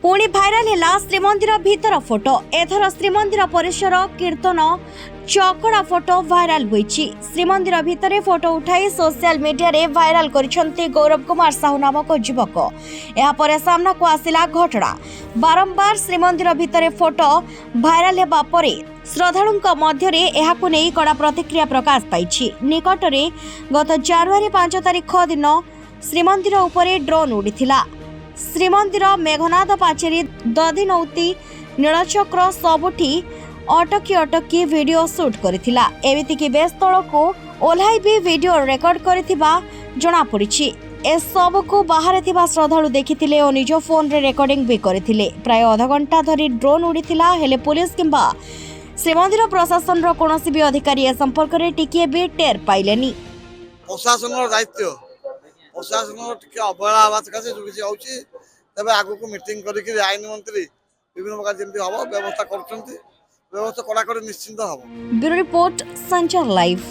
पुणी भाइराल है श्रीमंदिर भीतर फोटो। एथर श्रीमंदिर परिसर कीर्तन चकड़ा फोटो भाइराल होईछि। श्रीमंदिर भितर फोटो उठाई सोशल मीडिया रे भाइराल करिसंती गौरव कुमार साहू नामक युवक। एहा परे सामना को आसिला घटना। बारंबार श्रीमंदिर भितर फोटो भाइराल हेबा परे श्रद्धालुंक मध्यरे एहाकु नेई कड़ा प्रतिक्रिया प्रकाश पाइछि। निकटरे गत जनवरी 5 तारिख दिन श्रीमंदिर उपरे ड्रोन उड़ीथिला। श्रीमंदिर मेघनाथ पाचेरी दधिनौती नीलचक्र सबुठी अटकी अटकी वीडियो शूट करथिला। एमितिकी बेस तळकू ओल्हाई भी वीडियो रेकर्ड करथिबा जणा पड़िछि। ए सब को बाहर थिबा श्रद्धालु देखिथिले और निज फोन रे रेकर्डिंग भी करथिले। प्राय आधा घंटा धरी ड्रोन उड़ीथिला हेले पुलिस किंबा श्रीमंदिर प्रशासन रो कोनोसी भी अधिकारी ए संपर्क रे टिकिए भी टेर पाइलेनी। प्रशासन रो दायित्व प्रशासन टिके अवहेला आवाज का से जुगिछि होछि। तबे आगु को मीटिंग करि कि आईन मंत्री विभिन्न प्रकार जेंति हबो व्यवस्था करछन्ती। व्यवस्था कड़ा निश्चिंत हबो। ब्यूरो रिपोर्ट संचार लाइव।